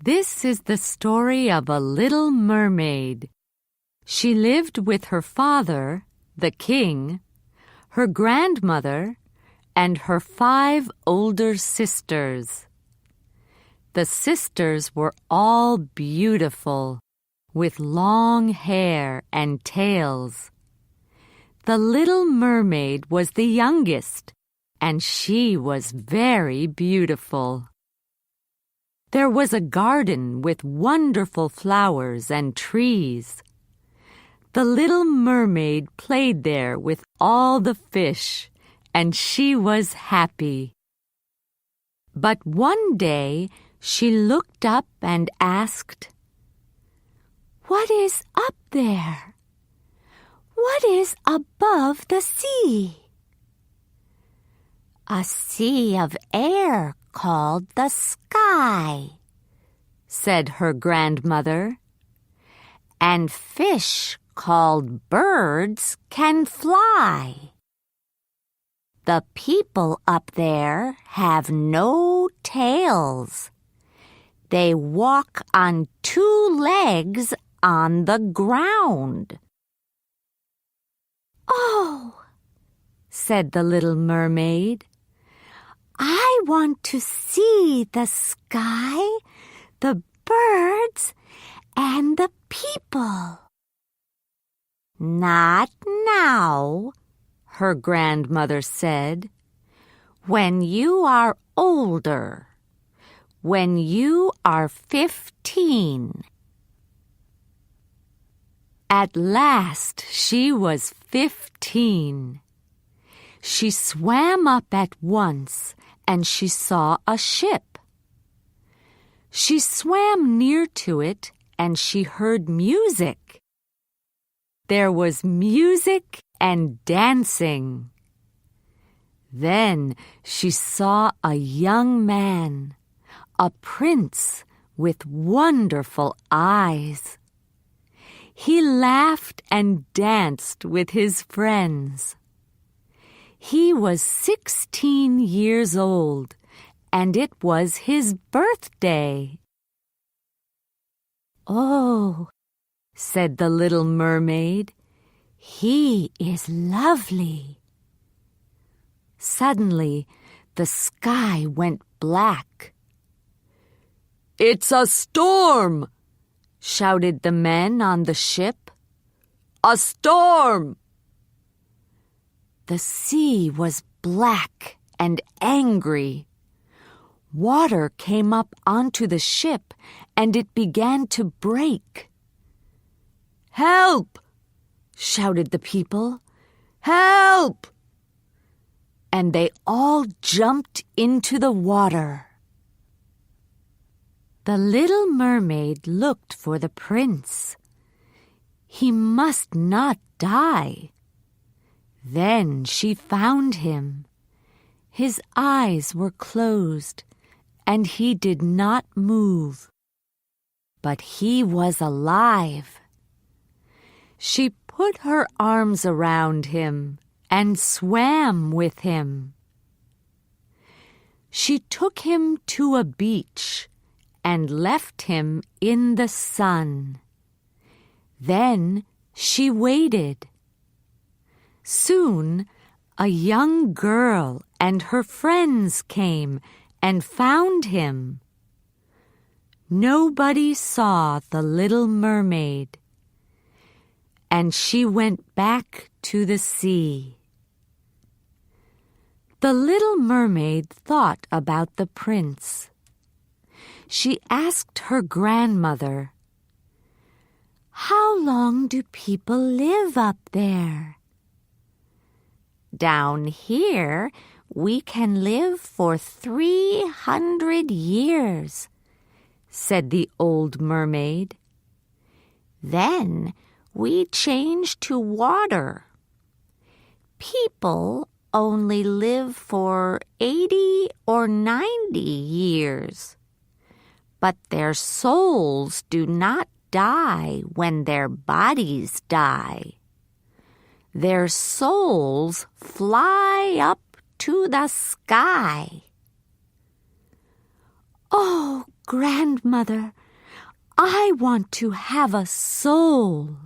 This is the story of a little mermaid. She lived with her father, the king, her grandmother, and her 5 older sisters. The sisters were all beautiful, with long hair and tails. The little mermaid was the youngest, and she was very beautiful. There was a garden with wonderful flowers and trees. The little mermaid played there with all the fish, and she was happy. But one day she looked up and asked, "What is up there? What is above the sea?" "A sea of air called the sky," said her grandmother, "and fish called birds can fly. The people up there have no tails. They walk on 2 legs on the ground." "Oh," said the little mermaid, "I want to see the sky, the birds, and the people." "Not now," her grandmother said. "When you are older, when you are 15. At last she was 15. She swam up at once, and she saw a ship. She swam near to it, and she heard music. There was music and dancing. Then she saw a young man, a prince with wonderful eyes. He laughed and danced with his friends. He was 16 years old, and it was his birthday. "Oh," said the little mermaid, "he is lovely." Suddenly, the sky went black. "It's a storm!" shouted the men on the ship. "A storm!" The sea was black and angry. Water came up onto the ship, and it began to break. "Help!" shouted the people. "Help!" And they all jumped into the water. The little mermaid looked for the prince. He must not die. Then she found him. His eyes were closed, and he did not move. But he was alive. She put her arms around him and swam with him. She took him to a beach and left him in the sun. Then she waited. Soon, a young girl and her friends came and found him. Nobody saw the little mermaid, and she went back to the sea. The little mermaid thought about the prince. She asked her grandmother, "How long do people live up there?" "Down here, we can live for 300 years," said the old mermaid. "Then we change to water. People only live for 80 or 90 years, but their souls do not die when their bodies die. Their souls fly up to the sky." "Oh, grandmother, I want to have a soul."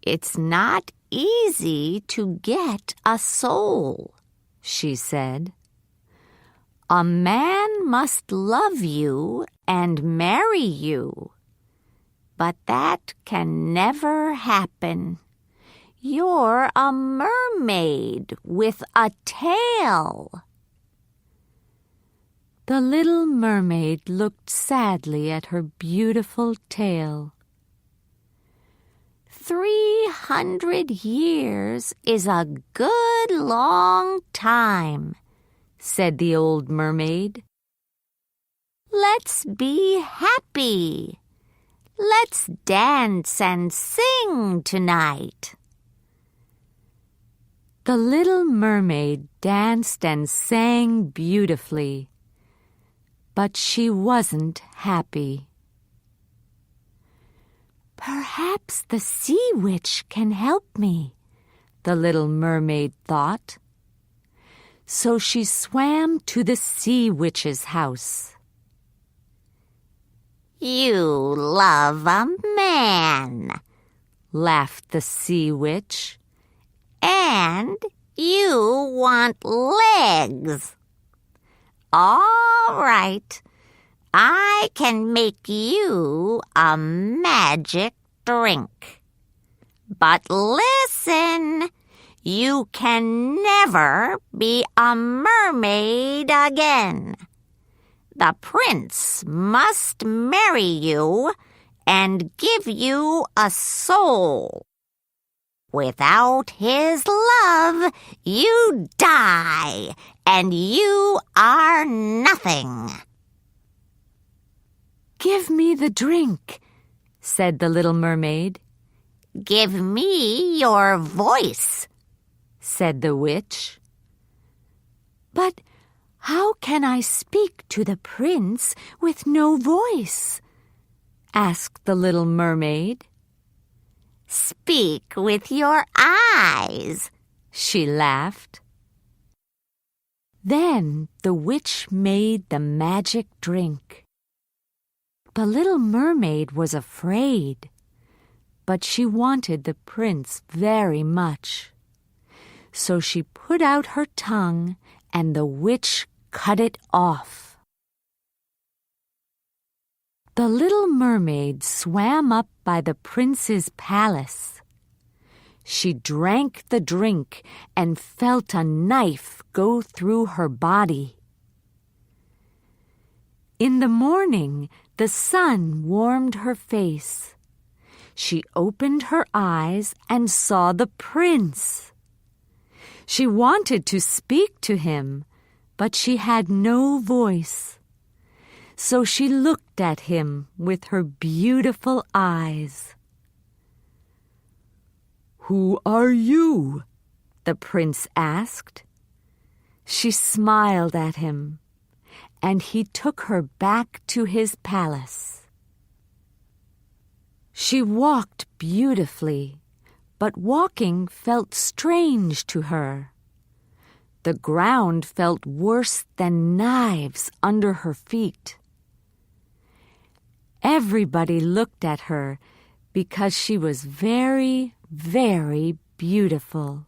"It's not easy to get a soul," she said. "A man must love you and marry you, but that can never happen. You're a mermaid with a tail." The little mermaid looked sadly at her beautiful tail. 300 years is a good long time," said the old mermaid. "Let's be happy. Let's dance and sing tonight." The little mermaid danced and sang beautifully, but she wasn't happy. "Perhaps the sea witch can help me," the little mermaid thought. So she swam to the sea witch's house. "You love a man," laughed the sea witch, "and you want legs. All right, I can make you a magic drink. But listen, you can never be a mermaid again. The prince must marry you and give you a soul. Without his love, you die, and you are nothing." "Give me the drink," said the little mermaid. "Give me your voice," said the witch. "But how can I speak to the prince with no voice?" asked the little mermaid. "Speak with your eyes," she laughed. Then the witch made the magic drink. The little mermaid was afraid, but she wanted the prince very much. So she put out her tongue, and the witch cut it off. The little mermaid swam up by the prince's palace. She drank the drink and felt a knife go through her body. In the morning, the sun warmed her face. She opened her eyes and saw the prince. She wanted to speak to him, but she had no voice. So she looked at him with her beautiful eyes. "Who are you?" the prince asked. She smiled at him, and he took her back to his palace. She walked beautifully, but walking felt strange to her. The ground felt worse than knives under her feet. Everybody looked at her because she was very, very beautiful.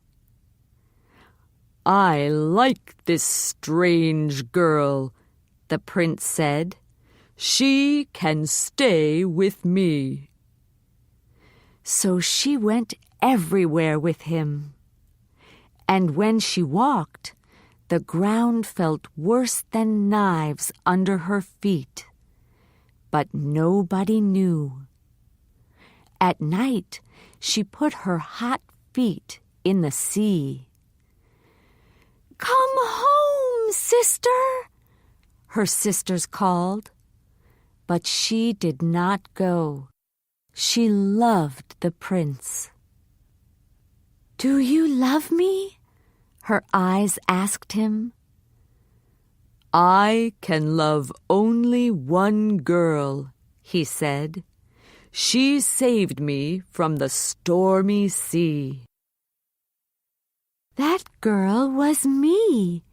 "I like this strange girl," the prince said. "She can stay with me." So she went everywhere with him. And when she walked, the ground felt worse than knives under her feet. But nobody knew. At night, she put her hot feet in the sea. "Come home, sister," her sisters called. But she did not go. She loved the prince. "Do you love me?" her eyes asked him. "I can love only one girl," he said. "She saved me from the stormy sea." "That girl was me,"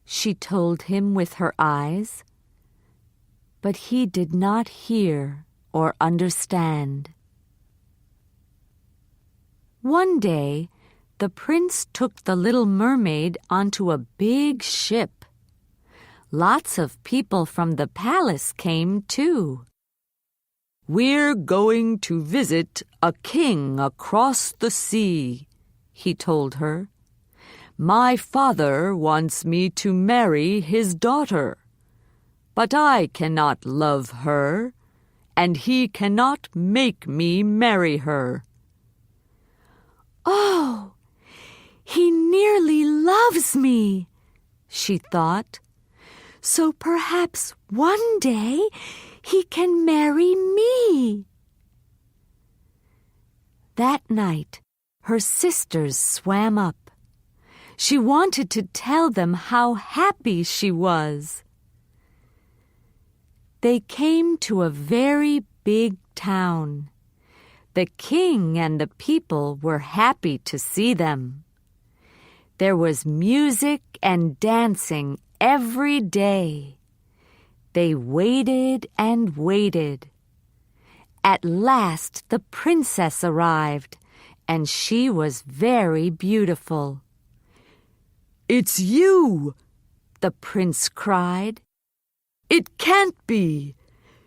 she told him with her eyes. but he did not hear or understand. One day, the prince took the little mermaid onto a big ship. Lots of people from the palace came too. "We're going to visit a king across the sea," he told her. "My father wants me to marry his daughter, but I cannot love her, and he cannot make me marry her." "Oh, he nearly loves me," she thought. "So perhaps one day he can marry me." That night, her sisters swam up. She wanted to tell them how happy she was. They came to a very big town. The king and the people were happy to see them. There was music and dancing every day. They waited and waited. At last the princess arrived, and she was very beautiful. "It's you!" the prince cried. "It can't be!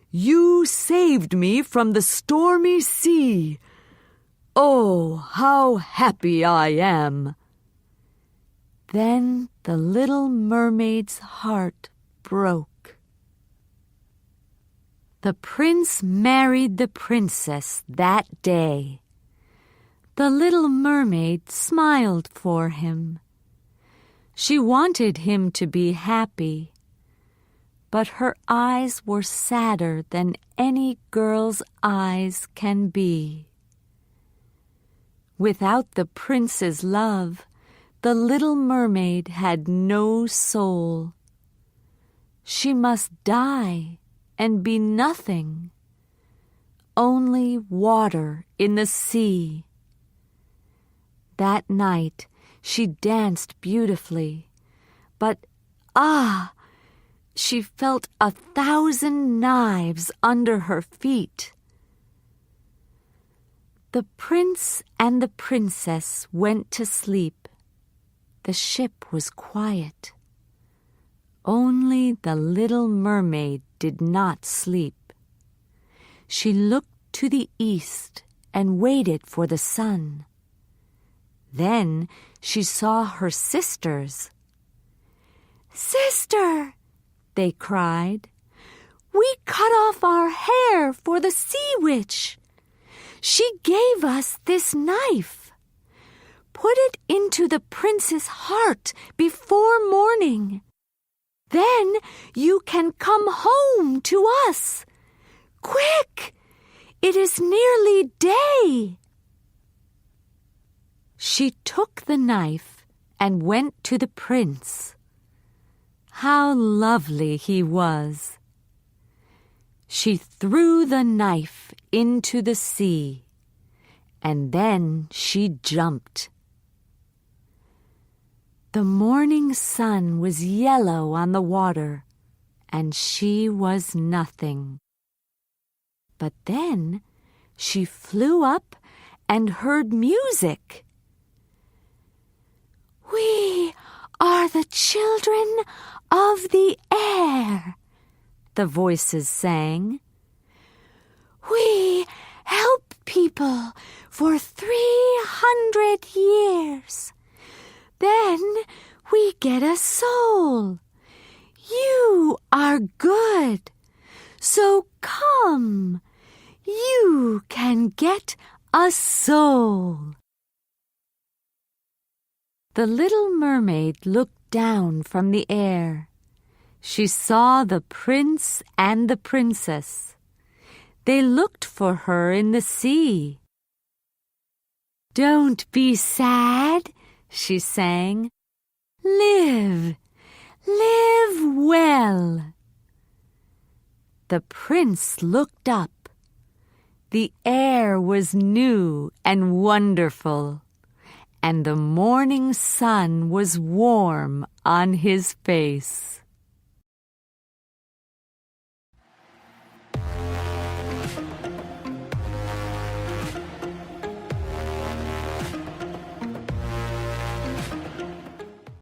You saved me from the stormy sea. Oh, how happy I am!" Then the little mermaid's heart broke. The prince married the princess that day. The little mermaid smiled for him. She wanted him to be happy, but her eyes were sadder than any girl's eyes can be. Without the prince's love, the little mermaid had no soul. She must die and be nothing, only water in the sea. That night she danced beautifully, but she felt 1,000 knives under her feet. The prince and the princess went to sleep. The ship was quiet. Only the little mermaid did not sleep. She looked to the east and waited for the sun. Then she saw her sisters. "Sister," they cried, "we cut off our hair for the sea witch. She gave us this knife. Put it into the prince's heart before morning. Then you can come home to us. Quick! It is nearly day." She took the knife and went to the prince. How lovely he was! She threw the knife into the sea, and then she jumped. The morning sun was yellow on the water, and she was nothing. But then she flew up and heard music. "We are the children of the air," the voices sang. "We help people for 300 years. Then we get a soul. You are good. So come, you can get a soul." The little mermaid looked down from the air. She saw the prince and the princess. They looked for her in the sea. "Don't be sad," she sang. "Live, live well." The prince looked up. The air was new and wonderful, and the morning sun was warm on his face.